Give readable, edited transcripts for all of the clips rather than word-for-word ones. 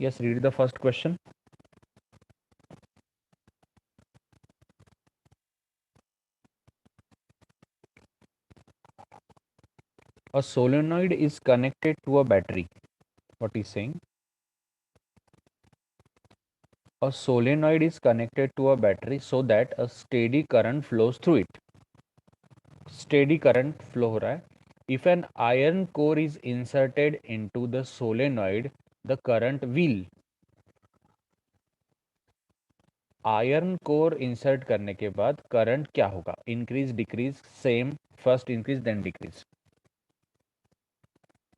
Yes, read the first question. A solenoid is connected to a battery. What is saying? A solenoid is connected to a battery so that a steady current flows through it. Steady current flow हो रहा है. If an iron core is inserted into the solenoid, the current will. Iron core insert करने के बाद current क्या होगा? Increase, decrease, same, first increase then decrease.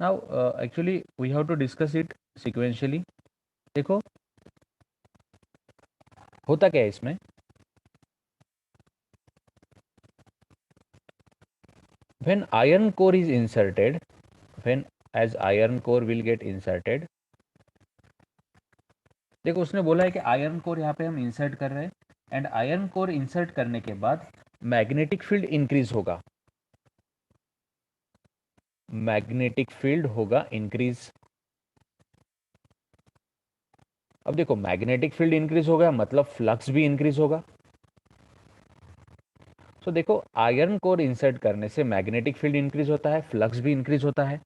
Now actually we have to discuss it sequentially. देखो होता क्या है इसमें. When iron core is inserted, when as iron core will get inserted, देखो उसने बोला है कि आयरन कोर यहाँ पे हम इंसर्ट कर रहे हैं एंड आयरन कोर इंसर्ट करने के बाद मैग्नेटिक फील्ड इंक्रीज होगा. मैग्नेटिक फील्ड होगा इंक्रीज. अब देखो मैग्नेटिक फील्ड इंक्रीज होगा मतलब फ्लक्स भी इंक्रीज होगा. तो देखो आयरन कोर इंसर्ट करने से मैग्नेटिक फील्ड इंक्रीज होता है, फ्लक्स भी इंक्रीज होता है.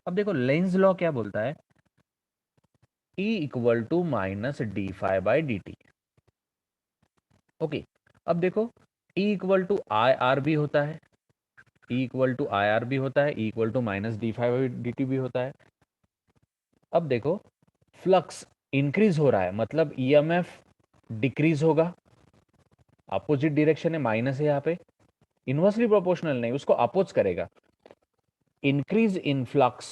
अब देखो लेंज लॉ क्या बोलता है? E equal to minus d phi by d t. Okay, अब देखो E equal to I R भी होता है, E equal to I R भी होता है, E equal to minus d phi by d t भी होता है. अब देखो फ्लक्स इंक्रीज हो रहा है मतलब ईएमएफ डिक्रीज होगा. अपोजिट डायरेक्शन है, माइनस है यहाँ पे. इनवर्सली प्रोपोर्शनल नहीं, उसको अपोज करेगा. Increase in flux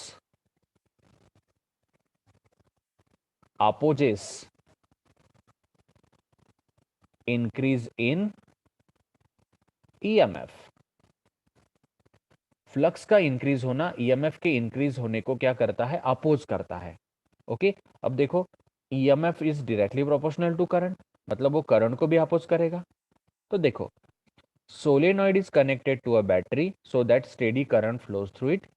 opposes increase in EMF. Flux का इंक्रीज होना ईएमएफ के इंक्रीज होने को क्या करता है? अपोज करता है. ओके, अब देखो EMF is directly proportional to current, मतलब वो करंट को भी अपोज करेगा. तो देखो solenoid is connected to a battery so that steady current flows through it.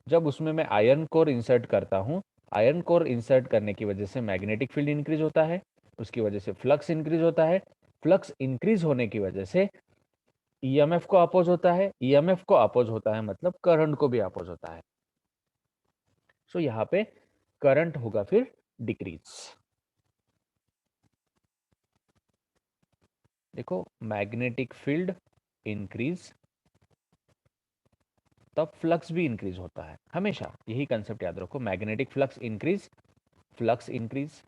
जब उसमें मैं आयरन कोर इंसर्ट करता हूं, आयरन कोर इंसर्ट करने की वजह से मैग्नेटिक फील्ड इंक्रीज होता है, उसकी वजह से फ्लक्स इंक्रीज होता है. फ्लक्स इंक्रीज होने की वजह से ईएमएफ को अपोज होता है, ईएमएफ को अपोज होता है मतलब करंट को भी अपोज होता है. सो यहाँ पे करंट होगा फिर डिक्रीज. देखो मैग्नेटिक फील्ड इंक्रीज तब फ्लक्स भी इंक्रीज होता है. हमेशा यही कंसेप्ट याद रखो, magnetic flux increase, flux increase.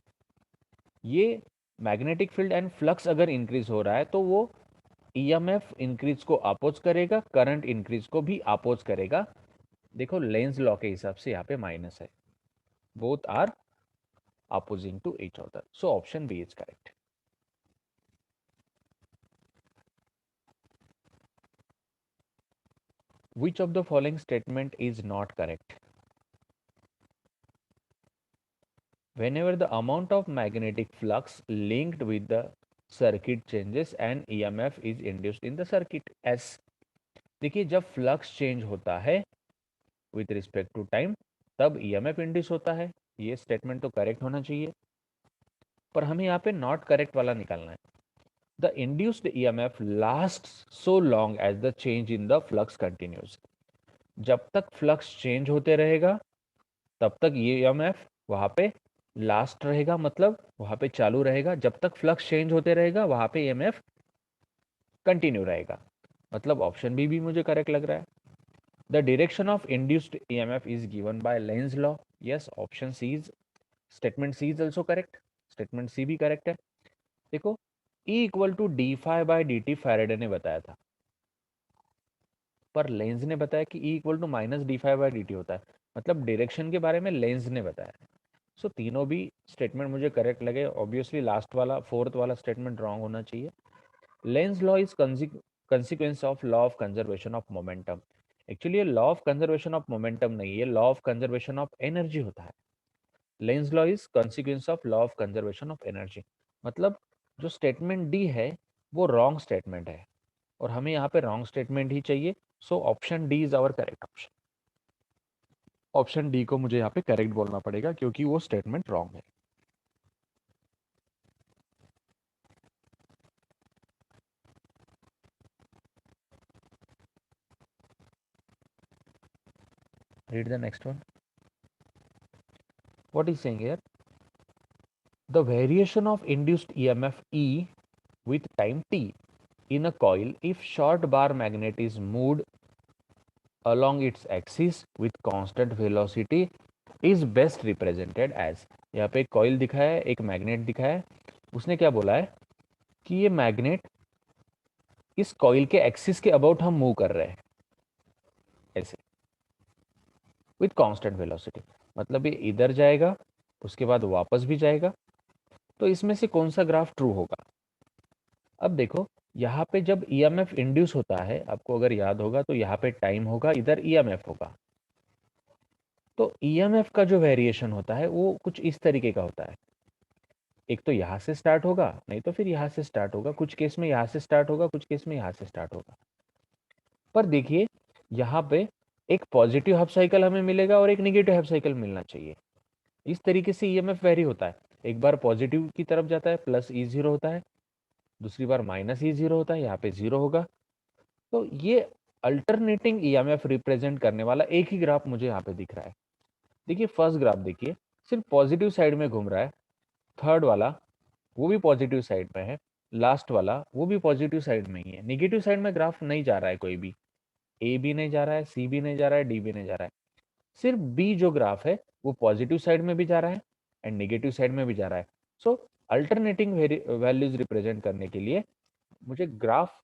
ये मैग्नेटिक फील्ड एंड फ्लक्स अगर इंक्रीज हो रहा है तो वो ईएमएफ इंक्रीज को अपोज करेगा, करंट इंक्रीज को भी अपोज करेगा. देखो लेंज लॉ के हिसाब से यहाँ पे माइनस है. Both are opposing to each other. So option B is correct. Which of the following statement is not correct? Whenever the amount of magnetic flux linked with the circuit changes and EMF is induced in the circuit S. देखिए जब flux change होता है with respect to time तब EMF induce होता है. ये statement तो correct होना चाहिए, पर हमें यहाँ पे नॉट करेक्ट वाला निकालना है. The induced EMF lasts so long as the change in the flux continues. जब तक फ्लक्स चेंज होते रहेगा तब तक ये ईएमएफ वहां पे लास्ट रहेगा, मतलब वहां पे चालू रहेगा. जब तक फ्लक्स चेंज होते रहेगा वहां पे ईएमएफ कंटिन्यू रहेगा. मतलब ऑप्शन बी भी मुझे करेक्ट लग रहा है. The direction of induced EMF is given by Lenz law. Yes, option C is, statement C is also correct. Statement C भी करेक्ट है. देखो E equal to d phi by d t Faraday ने बताया था, पर Lenz ने बताया कि E equal to minus d phi by d t होता है. मतलब डायरेक्शन के बारे में लेंज ने बताया. सो तीनों भी स्टेटमेंट मुझे करेक्ट लगे. ऑब्वियसली लास्ट वाला, फोर्थ वाला स्टेटमेंट रॉन्ग होना चाहिए. Lenz law is consequence of law of conservation of momentum. Actually ये law of conservation of momentum नहीं है, law of conservation of energy होता है. Lenz law is consequence of law of conservation of energy. मतलब जो statement D है वो wrong statement है और हमें यहाँ पे रॉन्ग स्टेटमेंट ही चाहिए. So option D is our correct option. Option D को मुझे यहाँ पे करेक्ट बोलना पड़ेगा क्योंकि वो स्टेटमेंट रॉन्ग है। Read the next one. What is saying here? The variation of induced EMF E with time t in a coil if short bar magnet is moved along its axis with constant velocity is best represented as। यहाँ पे एक coil दिखा है, एक magnet दिखा है, उसने क्या बोला है कि ये मैग्नेट इस कॉइल के एक्सिस के अबाउट हम मूव कर रहे हैं ऐसे विथ कांस्टेंट वेलोसिटी, मतलब ये इधर जाएगा उसके बाद वापस भी जाएगा। तो इसमें से कौन सा ग्राफ ट्रू होगा? अब देखो यहाँ पे जब ईएमएफ इंड्यूस होता है, आपको अगर याद होगा तो यहाँ पे टाइम होगा, इधर ईएमएफ होगा। तो ईएमएफ का जो वेरिएशन होता है वो कुछ इस तरीके का होता है, एक तो यहाँ से स्टार्ट होगा, नहीं तो फिर यहाँ से स्टार्ट होगा, कुछ केस में यहाँ से स्टार्ट होगा, कुछ केस में यहाँ से स्टार्ट होगा। पर देखिए यहाँ पे एक पॉजिटिव हाफ साइकिल हमें मिलेगा और एक नेगेटिव हाफ साइकिल मिलना चाहिए। इस तरीके से ईएमएफ वेरी होता है, एक बार पॉजिटिव की तरफ जाता है प्लस ई जीरो होता है, दूसरी बार माइनस ई जीरो होता है, यहाँ पे जीरो होगा। तो ये अल्टरनेटिंग ईएमएफ रिप्रेजेंट करने वाला एक ही ग्राफ मुझे यहाँ पे दिख रहा है। देखिए फर्स्ट ग्राफ देखिए, सिर्फ पॉजिटिव साइड में घूम रहा है, थर्ड वाला वो भी पॉजिटिव साइड में है, लास्ट वाला वो भी पॉजिटिव साइड में ही है। नेगेटिव साइड में ग्राफ नहीं जा रहा है, कोई भी ए भी नहीं जा रहा है, सी भी नहीं जा रहा है, डी भी नहीं जा रहा है। सिर्फ बी जो ग्राफ है वो पॉजिटिव साइड में भी जा रहा है एंड नेगेटिव साइड में भी जा रहा है। सो अल्टरनेटिंग वैल्यूज रिप्रेजेंट करने के लिए मुझे graph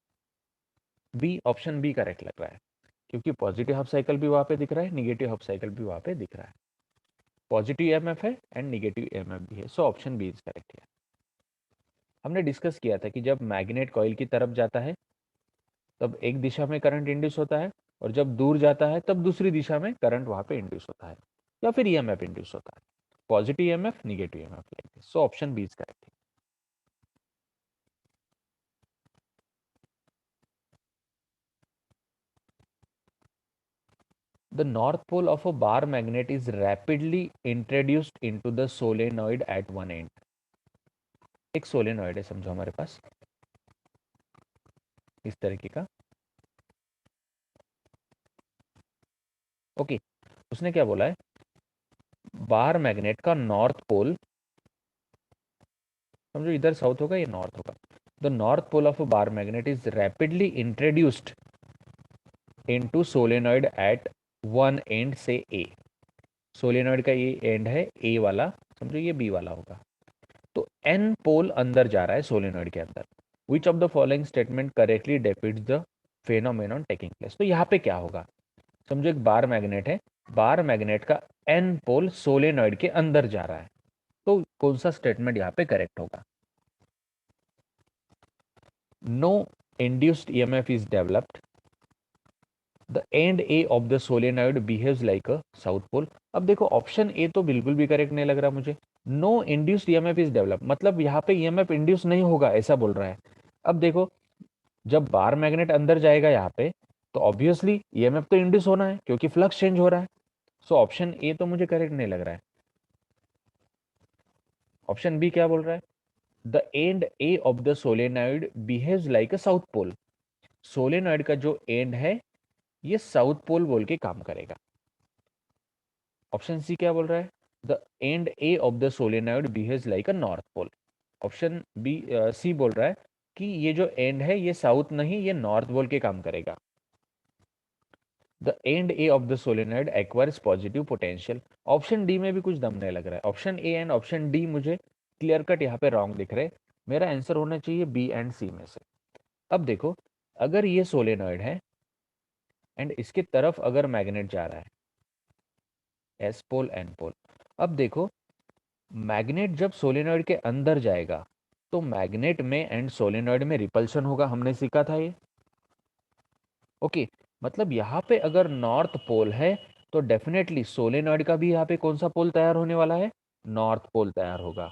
B, option B correct लग रहा है, क्योंकि पॉजिटिव हाफ साइकिल भी वहां पे दिख रहा है, नेगेटिव हाफ साइकिल भी वहां पे दिख रहा है, पॉजिटिव ईएमएफ है एंड नेगेटिव ईएमएफ भी है। So option B is correct है। हमने डिस्कस किया था कि जब मैग्नेट कॉइल की तरफ जाता है तब एक दिशा में करंट इंड्यूस होता है, और जब दूर जाता है तब दूसरी दिशा में करंट वहां पे इंड्यूस होता है, या फिर ईएमएफ इंड्यूस होता है, positive EMF negative EMF like this. So option B is correct है। The north pole of a bar magnet is rapidly introduced into the solenoid at one end। एक सोलेनॉइड है समझो हमारे पास इस तरीके का, ओके। उसने क्या बोला है, बार मैग्नेट का नॉर्थ पोल, समझो इधर साउथ होगा, ये नॉर्थ होगा। The north pole of a bar magnet is rapidly introduced into solenoid at one end say A. Solenoid का ये एंड है ए वाला, समझो ये बी वाला होगा। तो एन पोल अंदर जा रहा है सोलेनॉइड के अंदर। Which of the following statement correctly depicts the phenomenon taking place. तो यहाँ पे क्या होगा, समझो एक बार मैग्नेट है, बार मैग्नेट का एन पोल सोलेनॉइड के अंदर जा रहा है, तो कौन सा स्टेटमेंट यहाँ पे करेक्ट होगा? No induced EMF is developed, the end A of the solenoid behaves like a south pole. अब देखो ऑप्शन ए तो बिल्कुल भी करेक्ट नहीं लग रहा मुझे। No induced EMF is develop, मतलब यहाँ पे ईएमएफ इंड्यूस नहीं होगा ऐसा बोल रहा है। अब देखो जब बार मैग्नेट अंदर जाएगा यहाँ पे तो ऑब्वियसली ईएमएफ तो इंड्यूस होना है क्योंकि फ्लक्स चेंज हो रहा है। सो ऑप्शन ए तो मुझे करेक्ट नहीं लग रहा है। ऑप्शन बी क्या बोल रहा है, the end A of the solenoid behaves like a south pole. Solenoid का जो एंड है ये साउथ पोल बोल के काम करेगा। ऑप्शन सी क्या बोल रहा है, the end A of the solenoid behaves like a north pole. Option B C बोल रहा है कि ये जो एंड है ये साउथ नहीं, ये नॉर्थ बोल के काम करेगा। The end A of the solenoid acquires positive potential. Option D में भी कुछ दम नहीं लग रहा है। Option A and option D मुझे क्लियर कट यहाँ पे रॉन्ग दिख रहे। मेरा आंसर होना चाहिए बी एंड सी में से। अब देखो अगर ये सोलेनॉइड है एंड इसके तरफ अगर मैग्नेट जा रहा है, एस पोल एन पोल, अब देखो मैग्नेट जब सोलेनॉइड के अंदर जाएगा तो मैग्नेट में एंड सोलेनॉइड में रिपल्शन होगा, हमने सीखा था ये, ओके। मतलब यहाँ पे अगर नॉर्थ पोल है तो डेफिनेटली सोलेनॉइड का भी यहाँ पे कौन सा पोल तैयार होने वाला है, नॉर्थ पोल तैयार होगा।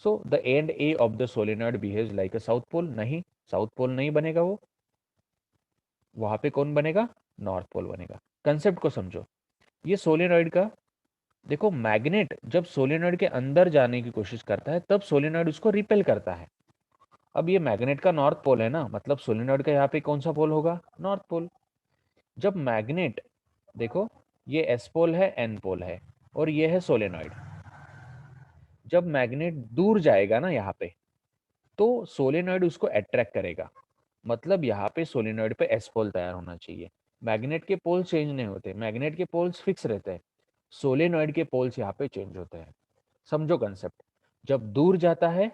So the end A of the solenoid behaves like a south pole, नहीं साउथ पोल नहीं बनेगा वो, वहां पे कौन बनेगा, नॉर्थ पोल बनेगा। कंसेप्ट को समझो, ये सोलेनॉइड का, देखो मैग्नेट जब सोलेनॉइड के अंदर जाने की कोशिश करता है तब सोलेनॉइड उसको रिपेल करता है। अब ये मैग्नेट का नॉर्थ पोल है ना, मतलब सोलेनॉइड का यहाँ पे कौन सा पोल होगा, नॉर्थ पोल। जब मैग्नेट, देखो ये एस पोल है, एन पोल है, और ये है सोलेनॉइड। जब मैग्नेट दूर जाएगा ना यहाँ पे, तो सोलेनॉइड उसको अट्रैक्ट करेगा, मतलब यहाँ पे सोलेनॉइड पे एस पोल तैयार होना चाहिए। मैग्नेट के पोल चेंज नहीं होते, मैग्नेट के पोल्स फिक्स रहते हैं, सोलेनॉइड के पोल्स यहाँ पे चेंज होते हैं। समझो कंसेप्ट, जब दूर जाता है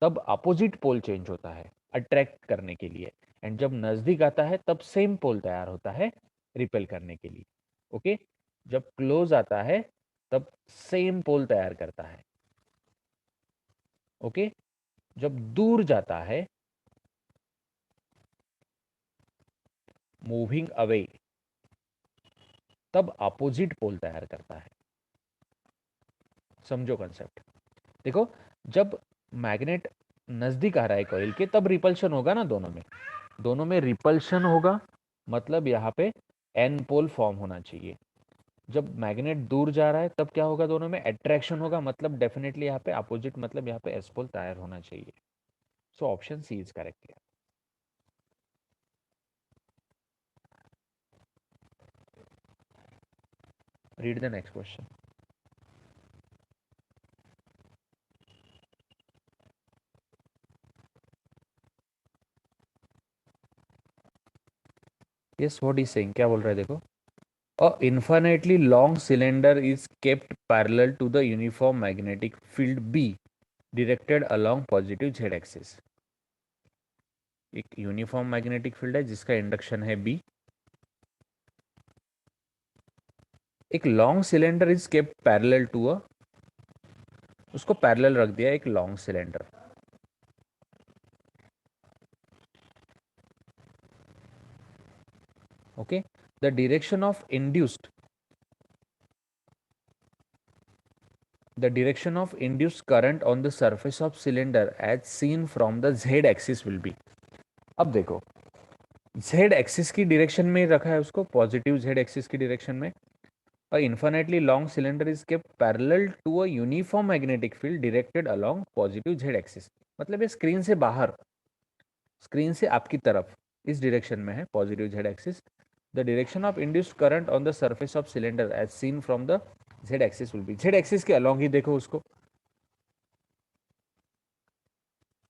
तब अपोजिट पोल चेंज होता है अट्रैक्ट करने के लिए, एंड जब नजदीक आता है तब सेम पोल तैयार होता है रिपेल करने के लिए। ओके, जब क्लोज आता है तब सेम पोल तैयार करता है। ओके, जब दूर जाता है, मूविंग अवे, तब अपोजिट पोल तैयार करता है। समझो कंसेप्ट, देखो जब मैग्नेट नजदीक आ रहा है कॉइल के तब रिपल्शन होगा ना, दोनों में रिपल्शन होगा, मतलब यहाँ पे एन पोल फॉर्म होना चाहिए। जब मैग्नेट दूर जा रहा है तब क्या होगा, दोनों में अट्रैक्शन होगा, मतलब डेफिनेटली यहाँ पे अपोजिट, मतलब यहाँ पे एस पोल तैयार होना चाहिए। So option C is correct. Read the next question. Yes, what is saying, क्या बोल रहा है देखो। A infinitely long cylinder is kept parallel to the uniform magnetic field B directed along positive z axis। एक uniform magnetic field है जिसका induction है B। एक long cylinder is kept parallel to a, उसको पैरेलल रख दिया एक long cylinder. Okay, the direction of induced, the direction of induced current on the surface of cylinder as seen from the z axis will be। अब देखो z axis की direction में रखा है उसको, पॉजिटिव z एक्सिस की direction में। A infinitely long cylinder is kept parallel to a uniform magnetic field directed along positive z axis। मतलब ये स्क्रीन से बाहर, स्क्रीन से आपकी तरफ इस डायरेक्शन में है positive z axis. The direction of induced current on the surface of cylinder as seen from the z axis will be, z axis के अलॉन्ग ही देखो उसको।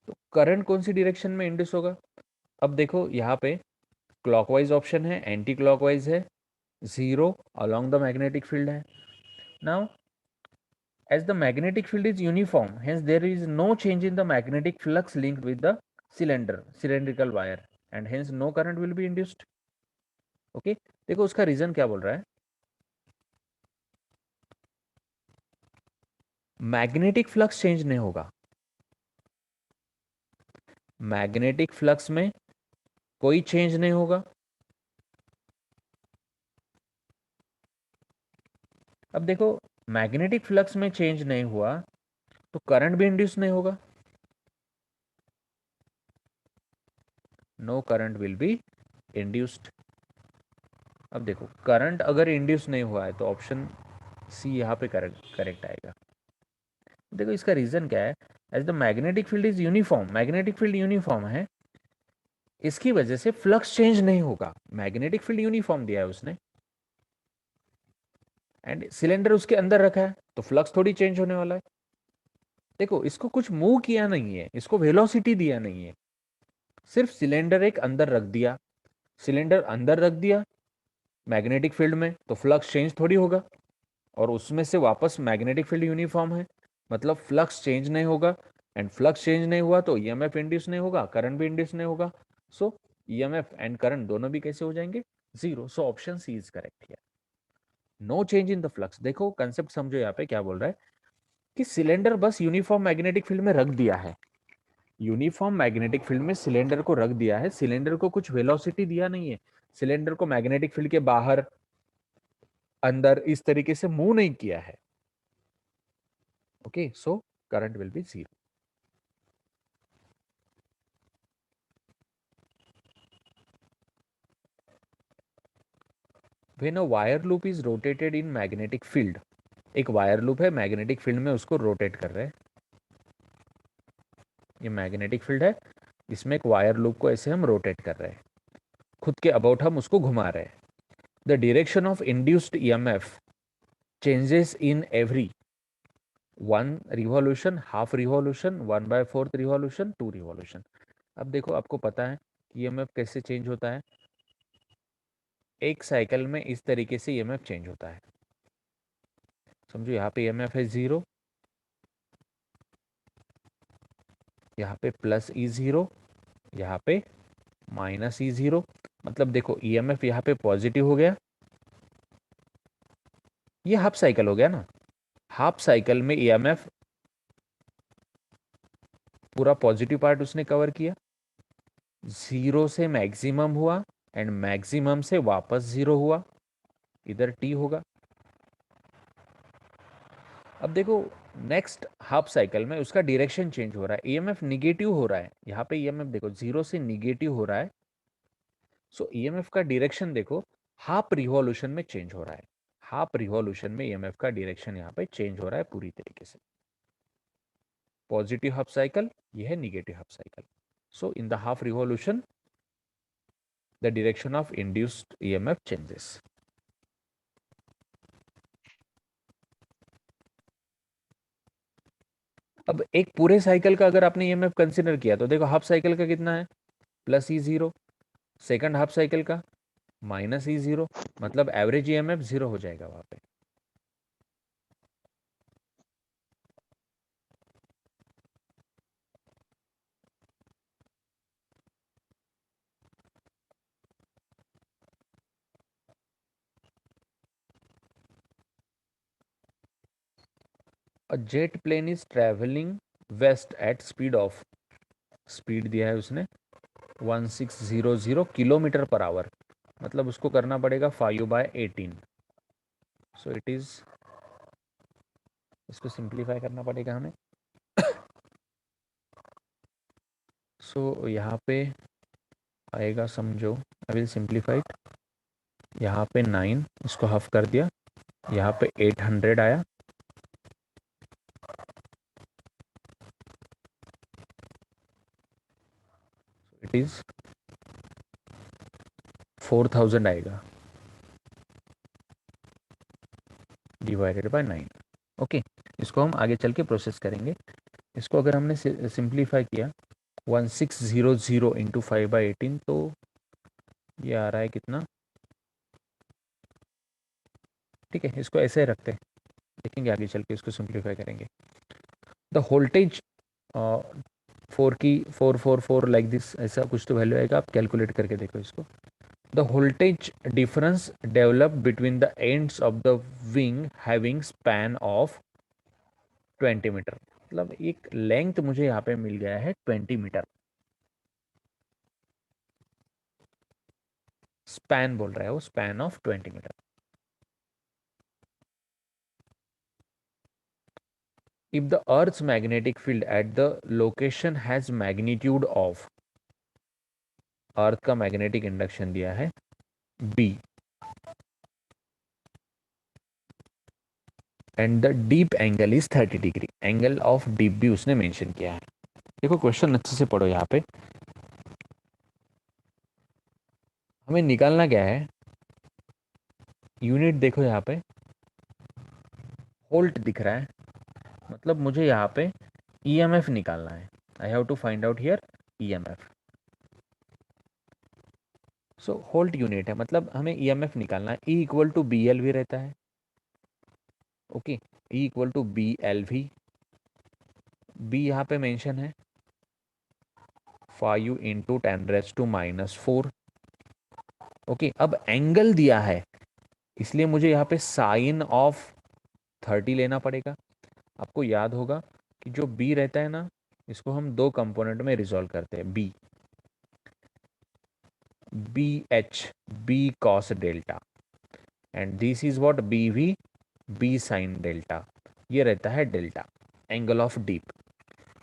तो करंट कौन सी डायरेक्शन में इंड्यूस होगा, अब देखो यहाँ पे क्लॉकवाइज ऑप्शन है, एंटी क्लॉकवाइज है, zero along the magnetic field है। Now as the magnetic field is uniform, hence there is no change in the magnetic flux linked with the cylindrical wire, and hence no current will be induced। Okay, देखो उसका reason क्या बोल रहा है, magnetic flux change नहीं होगा, magnetic flux में कोई चेंज नहीं होगा। अब देखो मैग्नेटिक फ्लक्स में चेंज नहीं हुआ तो करंट भी इंड्यूस नहीं होगा, no current will be induced. अब देखो करंट अगर इंड्यूस नहीं हुआ है तो ऑप्शन सी यहाँ पे करेक्ट आएगा। देखो इसका रीजन क्या है, as the magnetic field is uniform, magnetic field uniform है, इसकी वजह से फ्लक्स चेंज नहीं होगा, मैग्नेटिक फील्ड यूनिफॉर्म दिया है उसने, एंड सिलेंडर उसके अंदर रखा है तो फ्लक्स थोड़ी चेंज होने वाला है। देखो इसको कुछ मूव किया नहीं है, इसको वेलोसिटी दिया नहीं है, सिर्फ सिलेंडर एक अंदर रख दिया, सिलेंडर अंदर रख दिया मैग्नेटिक फील्ड में तो फ्लक्स चेंज थोड़ी होगा, और उसमें से वापस मैग्नेटिक फील्ड यूनिफॉर्म है, मतलब फ्लक्स चेंज नहीं होगा, एंड फ्लक्स चेंज नहीं हुआ तो ईएमएफ इंड्यूस नहीं होगा, करंट भी इंड्यूस नहीं होगा। सो ईएमएफ एंड करंट दोनों भी कैसे हो जाएंगे, zero. So option C is correct here, no change in the flux. देखो कंसेप्ट समझो यहाँ पे क्या बोल रहा है कि सिलेंडर बस यूनिफॉर्म मैग्नेटिक फील्ड में रख दिया है, यूनिफॉर्म मैग्नेटिक फील्ड में सिलेंडर को रख दिया है, सिलेंडर को कुछ वेलोसिटी दिया नहीं है, सिलेंडर को मैग्नेटिक फील्ड के बाहर अंदर इस तरीके से मूव नहीं किया है। Okay, so current will B zero. When a wire loop is rotated in magnetic field, एक वायर लूप है, मैग्नेटिक फील्ड में उसको रोटेट कर रहे हैं, ये मैग्नेटिक फील्ड है, इसमें एक वायर लूप को ऐसे हम रोटेट कर रहे हैं, खुद के अबाउट हम उसको घुमा रहे हैं। The direction of induced EMF changes in every 1 revolution, half revolution, 1/4 revolution, 2 revolution. अब देखो आपको पता है कि ईएमएफ कैसे चेंज होता है, एक साइकिल में इस तरीके से ईएमएफ चेंज होता है। समझो यहाँ पे ईएमएफ है 0, यहाँ पे +E0, यहाँ पे -E0। मतलब देखो ईएमएफ यहाँ पे पॉजिटिव हो गया, ये हाफ साइकिल हो गया ना, हाफ साइकिल में ईएमएफ पूरा पॉजिटिव पार्ट उसने कवर किया, 0 से मैक्सिमम हुआ एंड मैक्सिमम से वापस 0 हुआ, इधर टी होगा। अब देखो नेक्स्ट हाफ साइकिल में उसका डायरेक्शन चेंज हो रहा है, ईएमएफ निगेटिव हो रहा है, यहाँ पे ईएमएफ देखो 0 से निगेटिव हो रहा है, सो ईएमएफ का डायरेक्शन देखो हाफ रिवॉल्यूशन में चेंज हो रहा है, हाफ रिवॉल्यूशन में ईएमएफ का डायरेक्शन यहाँ पे चेंज हो रहा है पूरी तरीके से। पॉजिटिव हाफ साइकिल, ये है negative half cycle. So in the half revolution the direction of induced EMF changes. अब एक पूरे साइकिल का अगर आपने ईएमएफ कंसीडर किया तो देखो हाफ साइकिल का कितना है, +E0, सेकंड हाफ साइकिल का -E0, मतलब एवरेज ईएमएफ 0 हो जाएगा वहां पे। A jet plane is travelling west at speed of, speed दिया है उसने 1600 किलोमीटर पर आवर, मतलब उसको करना पड़ेगा 5/18। सो इट इज, इसको सिंप्लीफाई करना पड़ेगा हमें। सो यहाँ पे आएगा, समझो आई विल सिंप्लीफाई, यहाँ पे 9, इसको हाफ कर दिया, यहाँ पे 800 आया, इट इज 4000 आएगा /9। ओके, इसको हम आगे चल के प्रोसेस करेंगे। इसको अगर हमने सिंप्लीफाई किया 1600 इंटू 5/18, तो ये आ रहा है कितना, ठीक है इसको ऐसे रखते हैं, देखेंगे आगे चल के इसको सिंप्लीफाई करेंगे। द वोल्टेज 4 की 4 4 4 लाइक दिस, ऐसा कुछ तो वैल्यू आएगा, आप कैलकुलेट करके देखो इसको। The voltage difference develop between the ends of the wing having span of 20 metre, मतलब एक लेंथ मुझे यहाँ पे मिल गया है 20 मीटर, स्पैन बोल रहा है वो, span of 20 metre. If the Earth's magnetic field at the location has magnitude of, अर्थ का मैग्नेटिक इंडक्शन दिया है B, and the deep angle is 30 degree, angle of deep भी उसने मेंशन किया है। देखो क्वेश्चन अच्छे से पढ़ो, यहाँ पे हमें निकालना क्या है, यूनिट देखो यहाँ पे वोल्ट दिख रहा है, मतलब मुझे यहाँ पे ईएमएफ निकालना है, I have to find out here EMF. So volt unit है, मतलब हमें ईएमएफ निकालना है, E इक्वल टू BL भी रहता है, okay, E equal to BL भी, B यहाँ पे मेंशन है 5 इंटू 10⁻⁻⁴। ओके, अब एंगल दिया है, इसलिए मुझे यहाँ पे साइन ऑफ 30 लेना पड़ेगा। आपको याद होगा कि जो B रहता है ना, इसको हम दो कंपोनेंट में रिजॉल्व करते हैं, BH, B cos delta, and this is what BV, B sine delta, ये रहता है डेल्टा, एंगल ऑफ डीप।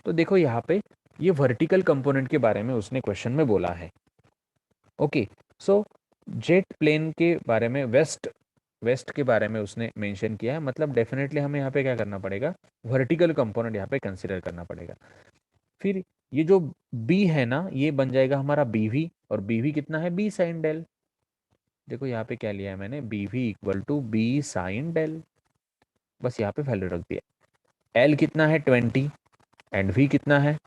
तो देखो यहाँ पे ये वर्टिकल कंपोनेंट के बारे में उसने क्वेश्चन में बोला है। ओके, सो जेट प्लेन के बारे में, वेस्ट वेस्ट के बारे में उसने मेंशन किया है, मतलब डेफिनेटली हमें यहाँ पे क्या करना पड़ेगा, वर्टिकल कंपोनेंट यहाँ पे कंसिडर करना पड़ेगा। फिर ये जो बी है ना, ये बन जाएगा हमारा बीवी, और बीवी कितना है, बी साइन डेल। देखो यहाँ पे क्या लिया है मैंने, BV equal to B sine del, बस यहाँ पे वैल्यू रख दिया। एल कितना है 20, एंड वी कितना है,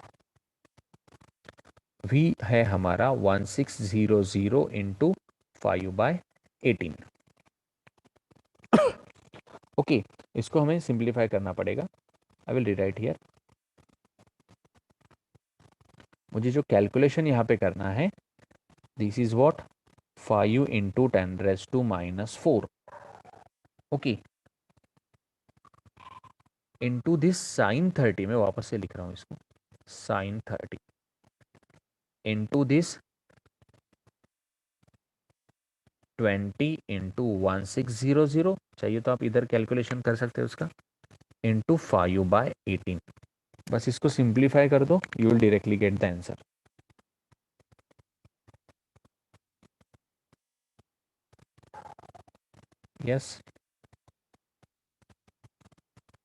वी है हमारा 1600 इंटू 5/18। ओके, इसको हमें सिंप्लीफाई करना पड़ेगा। I will rewrite here. मुझे जो कैलकुलेशन यहाँ पे करना है, this is what, 5 into 10⁻⁻⁴, okay, into this sine 30, मैं वापस से लिख रहा हूँ इसको, साइन 30 इंटू दिस 20 इंटू 1600, चाहिए तो आप इधर कैलकुलेशन कर सकते हैं उसका, इंटू 5/18। बस इसको सिंप्लीफाई कर दो, you will directly get the answer. Yes,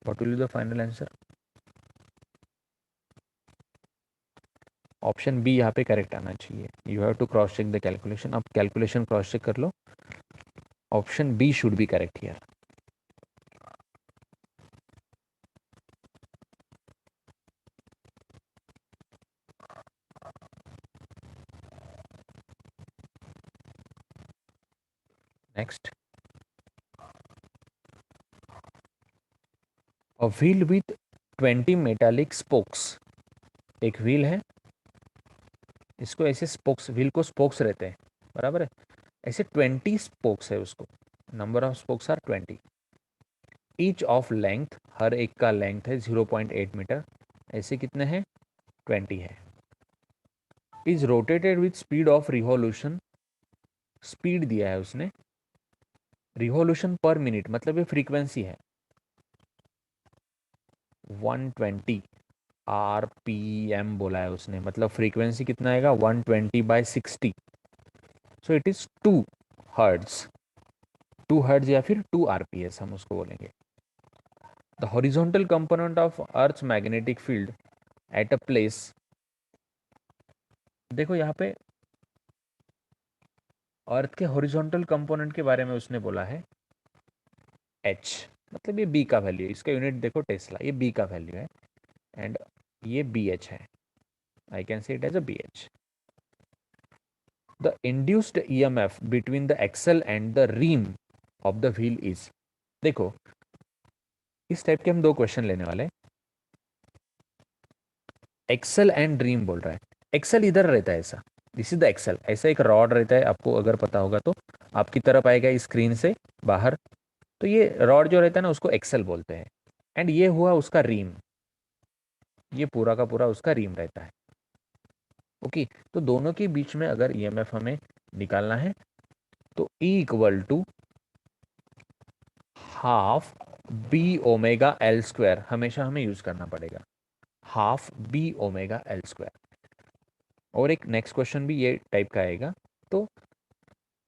what will be the final answer? Option B यहाँ पे करेक्ट आना चाहिए। You have to cross check the calculation. अब कैलकुलेशन क्रॉस चेक कर लो, option B should be correct here. Next, a wheel with 20 metallic spokes. एक wheel है, इसको ऐसे स्पोक्स, व्हील को स्पोक्स रहते हैं, बराबर है, ऐसे 20 स्पोक्स है उसको, number of spokes are 20, each of length, हर एक का लेंथ है 0.8 मीटर, ऐसे कितने हैं, 20 है, is rotated with speed of revolution, speed दिया है उसने, रिवॉल्यूशन पर मिनट मतलब ये फ्रीक्वेंसी है 120 RPM बोला है उसने, मतलब फ्रीक्वेंसी कितना आएगा 120/60, सो इट इज 2 हर्ट्ज, 2 हर्ट्ज या फिर 2 RPS हम उसको बोलेंगे। The horizontal component of earth magnetic field at a place, देखो यहाँ पे अर्थ के हॉरिजॉन्टल कंपोनेंट के बारे में उसने बोला है H, मतलब ये B का वैल्यू है, इसका यूनिट देखो टेस्ला, ये B का वैल्यू है, एंड ये BH है, I can say it as a BH। The induced EMF between the axle and the rim of the wheel is, देखो इस टाइप के हम दो क्वेश्चन लेने वाले हैं। एक्सल एंड रीम बोल रहा है, एक्सल इधर रहता है ऐसा, दिस इज द एक्सल, ऐसा एक रॉड रहता है, आपको अगर पता होगा तो आपकी तरफ आएगा इस स्क्रीन से बाहर, तो ये रॉड जो रहता है ना उसको एक्सल बोलते हैं, एंड ये हुआ उसका रीम, ये पूरा का पूरा उसका रीम रहता है, ओके। तो दोनों के बीच में अगर ईएमएफ हमें निकालना है तो E equal to half B⍵L² हमेशा हमें यूज करना पड़ेगा, हाफ B⍵L²। और एक नेक्स्ट क्वेश्चन भी ये टाइप का आएगा। तो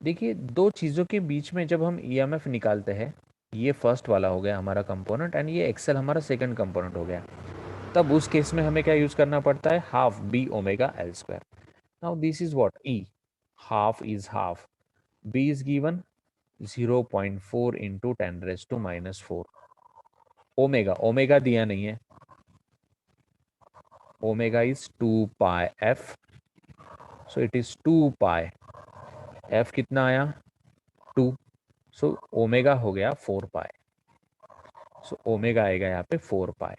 देखिए दो चीज़ों के बीच में जब हम ईएमएफ निकालते हैं, ये फर्स्ट वाला हो गया हमारा कंपोनेंट, एंड ये एक्सेल हमारा सेकंड कंपोनेंट हो गया, तब उस केस में हमें क्या यूज करना पड़ता है, half B⍵L²। Now this is what, E, half is half, B is given 0.4 into 10⁻⁻⁴, omega, omega दिया नहीं है, omega is 2πf, so it is 2π, f कितना आया 2, सो ओमेगा हो गया 4π, सो ओमेगा आएगा यहाँ पे 4π,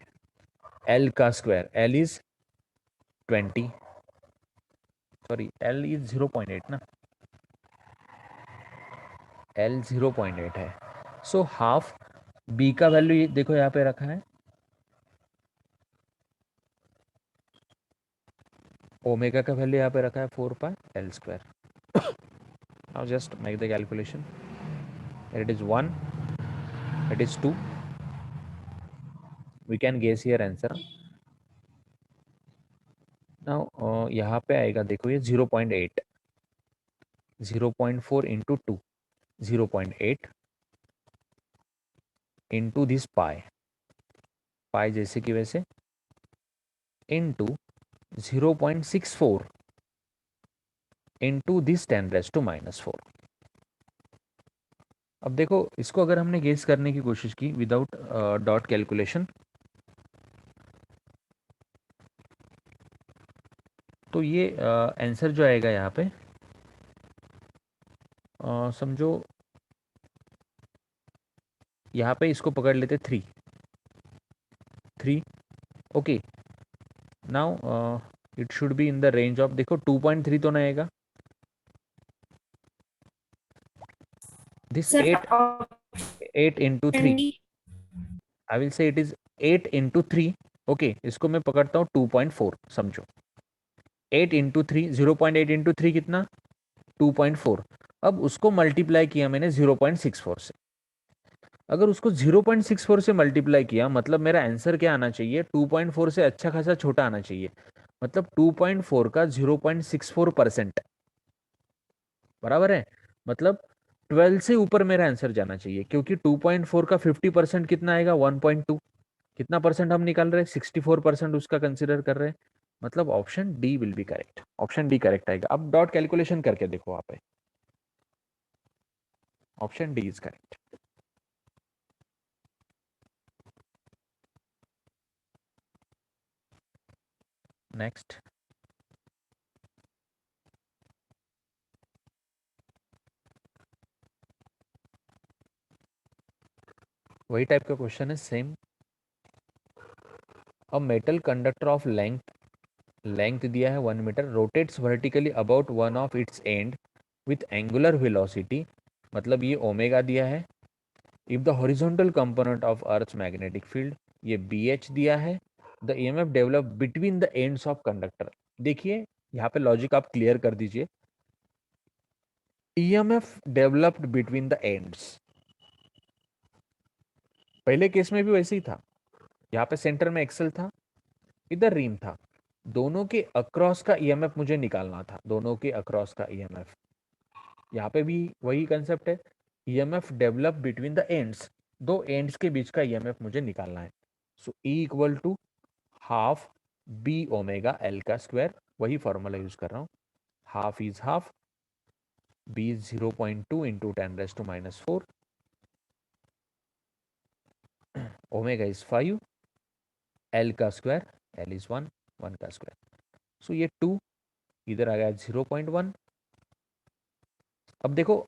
L का square, L is 20, sorry L is 0.8 ना, L 0.8 है, सो हाफ B का वैल्यू देखो यहाँ पे रखा है, ओमेगा का वैल्यू यहाँ पे रखा है 4π L²। Now just make the calculation, it is 1, it is 2, we can guess here answer। now यहाँ पे आएगा देखो ये 0.8, 0.4 इंटू 2, 0.8, इंटू दिस पाई, पाई जैसे कि वैसे, इंटू 0.64 इंटू दिस 10⁻⁻⁴। अब देखो इसको अगर हमने गेस करने की कोशिश की विदाउट डॉट कैलकुलेशन, तो ये आंसर जो आएगा यहाँ पे, समझो यहाँ पे इसको पकड़ लेते 3, 3, okay. Now it should be in the range of, देखो 2.3 तो नहीं आएगा, this Sir, 8 into 3, I will say it is 8 into 3, okay. इसको मैं पकड़ता हूँ 2.4, समझो 8 इंटू 3, 0.8 इंटू 3 कितना, 2.4। अब उसको मल्टीप्लाई किया मैंने 0.64 से, अगर उसको 0.64 से मल्टीप्लाई किया मतलब मेरा आंसर क्या आना चाहिए, 2.4 से अच्छा खासा छोटा आना चाहिए, मतलब 2.4 का 0.64%, बराबर है। मतलब 12 से ऊपर मेरा आंसर जाना चाहिए, क्योंकि 2.4 का 50% कितना आएगा, 1.2। कितना परसेंट हम निकाल रहे हैं, 64% उसका कंसिडर कर रहे हैं, मतलब option D will be correct, option D correct आएगा। अब डॉट कैलकुलेशन करके देखो वहां पे, option D is correct. Next, वही टाइप का क्वेश्चन है same. A metal conductor of length दिया है 1 metre, rotates vertically about one of its end with angular velocity, मतलब ये ओमेगा दिया है। If the horizontal component of earth's magnetic field, ये बी एच दिया है। The EMF develop between the ends of conductor, देखिए यहाँ पे लॉजिक आप क्लियर कर दीजिए, EMF developed between the ends, पहले केस में भी वैसे ही था, यहाँ पे सेंटर में एक्सल था, इधर रिम था, दोनों के अक्रॉस का ईएमएफ मुझे निकालना था, दोनों के अक्रॉस का ईएमएफ। यहाँ पे भी वही कंसेप्ट है, EMF develop between the ends, दो एंड्स के बीच का ईएमएफ मुझे निकालना है। So E equal to half B omega L का स्क्वायर, वही फॉर्मूला यूज कर रहा हूँ, half is half, B is 0.2 into 10⁻⁻⁴, omega is 5, L का स्क्वायर, एल इज 1, 1 का स्क्वायर। सो ये 2 इधर आ गया 0.1। अब देखो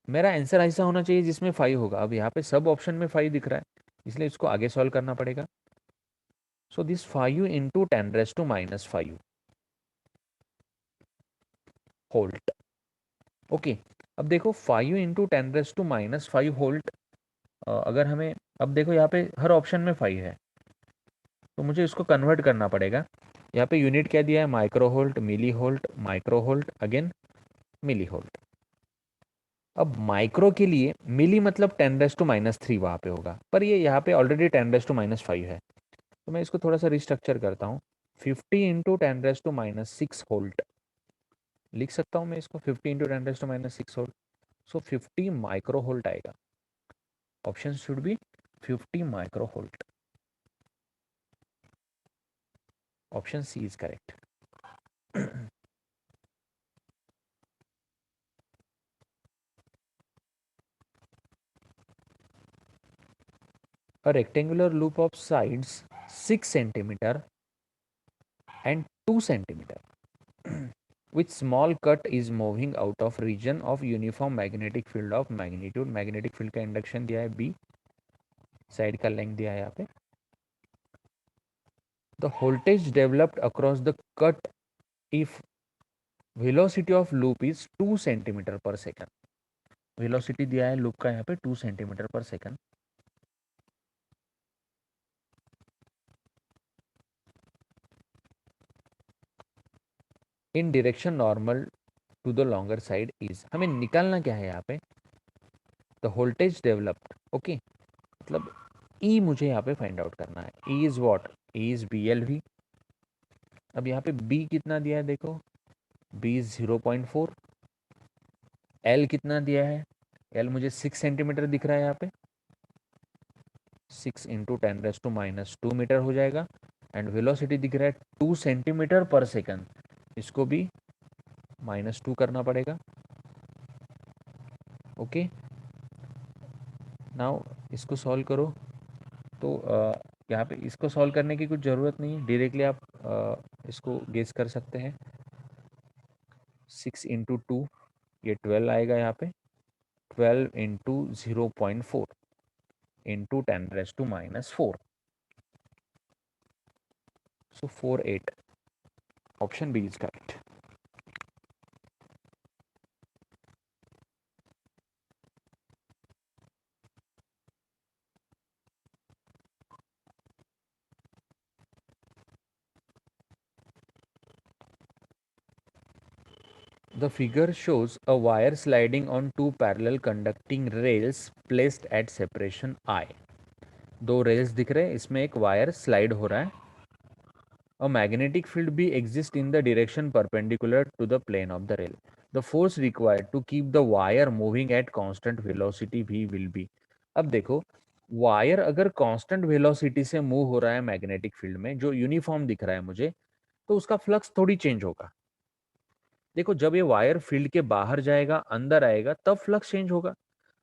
मेरा आंसर ऐसा होना चाहिए जिसमें 5 होगा, अब यहाँ पे सब ऑप्शन में 5 दिख रहा है, इसलिए इसको आगे सॉल्व करना पड़ेगा। So this 5 into 10⁻⁻5 volt, okay. अब देखो 5 इंटू 10⁻⁻5 होल्ट, अगर हमें, अब देखो यहाँ पे हर ऑप्शन में 5 है, तो मुझे इसको कन्वर्ट करना पड़ेगा। यहाँ पे यूनिट क्या दिया है, माइक्रो होल्ट, मिली होल्ट, माइक्रो होल्ट, अगेन मिली होल्ट। अब माइक्रो के लिए मिली मतलब 10⁻³ वहाँ पे होगा, पर ये यहाँ पे ऑलरेडी 10⁻⁵ है, तो मैं इसको थोड़ा सा रिस्ट्रक्चर करता हूँ, 50 इंटू 10⁻⁻6 होल्ट लिख सकता हूँ मैं इसको, 50 into 10⁻⁻6 volt, so 50 micro volt आएगा, option should be 50 micro volt, option C is correct. A rectangular loop of sides 6 centimeter and 2 centimeter with small cut is moving out of region of uniform magnetic field of magnitude, magnetic field का induction दिया है b, side का length दिया है यहाँ पे। The voltage developed across the cut if velocity of loop is 2 centimeter per second, velocity दिया है loop का यहाँ पे 2 centimeter per second, in direction normal to the longer side is, हमें निकालना क्या है यहाँ पे, द वोल्टेज डेवलप्ड, ओके, मतलब ई मुझे यहाँ पे फाइंड आउट करना है, E is what, E is B L V. अब यहाँ पे बी कितना दिया है देखो, बी इज 0.4, एल कितना दिया है, एल मुझे 6 सेंटीमीटर दिख रहा है यहाँ पे, 6 × 10⁻² मीटर हो जाएगा। एंड वेलोसिटी दिख रहा है 2 सेंटीमीटर पर सेकंड, इसको भी -2 करना पड़ेगा। ओके, नाउ इसको सॉल्व करो। तो यहाँ पे इसको सॉल्व करने की कुछ ज़रूरत नहीं है, डायरेक्टली आप इसको गेस कर सकते हैं। 6 × 2, ये 12 आएगा यहाँ पे। 12 × 0.4 × 10⁻⁻4, so 48. Option B is correct. The figure shows a wire sliding on two parallel conducting rails placed at separation I. दो रेल्स दिख रहे हैं, इसमें एक वायर स्लाइड हो रहा है। A magnetic field B exists in the direction perpendicular to the plane of the rail. The force required to keep the wire moving at constant velocity V will be. अब देखो, wire अगर constant velocity से move हो रहा है magnetic field में, जो uniform दिख रहा है मुझे, तो उसका फ्लक्स थोड़ी चेंज होगा। देखो, जब ये वायर फील्ड के बाहर जाएगा, अंदर आएगा, तब फ्लक्स चेंज होगा।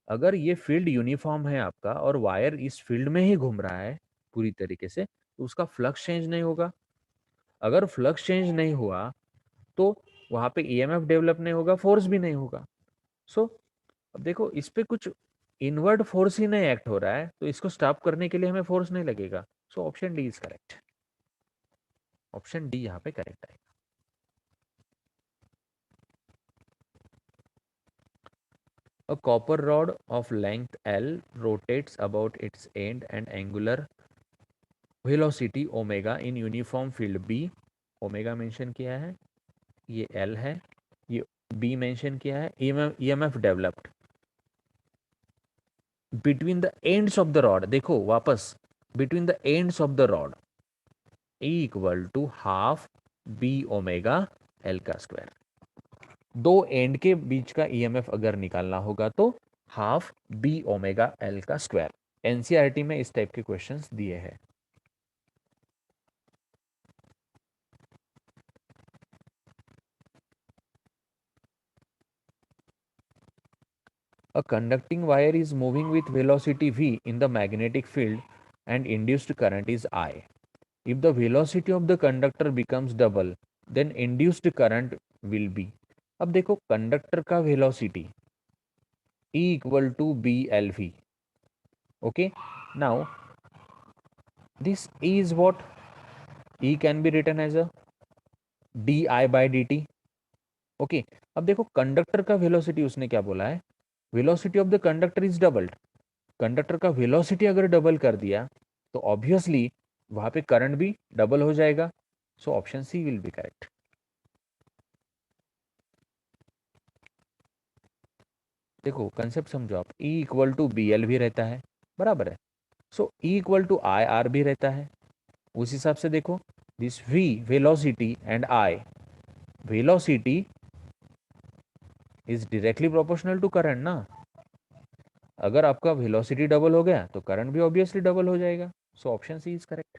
अगर ये फील्ड यूनिफॉर्म है आपका और वायर इस फील्ड में ही घूम रहा है पूरी तरीके से, तो उसका फ्लक्स चेंज नहीं होगा। अगर फ्लक्स चेंज नहीं हुआ तो वहां पे ईएमएफ डेवलप नहीं होगा, फोर्स भी नहीं होगा। सो अब देखो, इस पे कुछ इनवर्ड फोर्स ही नहीं एक्ट हो रहा है, तो इसको स्टॉप करने के लिए हमें फोर्स नहीं लगेगा। सो option D is correct. Option D यहाँ पे करेक्ट है। A copper rod of length L rotates about its end and angular velocity omega in uniform field B. Omega mention किया है, ये L है, ये B मेंशन किया है। EMF developed between the ends of the rod, देखो वापस, between the ends of the rod equal to half B omega L का स्क्वायर। दो एंड के बीच का ईएमएफ अगर निकालना होगा तो हाफ बी ओमेगा एल का स्क्वायर। एनसीईआरटी में इस टाइप के क्वेश्चंस दिए हैं। A conducting wire is moving with velocity v in the magnetic field and induced current is I. If the velocity of the conductor becomes double, then induced current will be. अब देखो, conductor का velocity E equal to BLV. Okay, now this E is what? E can be written as a di/dt. Okay, अब देखो, conductor का velocity उसने क्या बोला है, velocity of the conductor is doubled. Conductor का वेलोसिटी अगर डबल कर दिया तो ऑब्वियसली वहां पे करंट भी डबल हो जाएगा। So option C will be correct. देखो, कंसेप्ट समझो आप, E equal to B L भी रहता है, बराबर है। सो E equal to I R भी रहता है। उस हिसाब से देखो, this V velocity and I velocity is directly proportional to current ना। अगर आपका वेलोसिटी डबल हो गया तो करंट भी ऑब्वियसली डबल हो जाएगा। So option C is correct.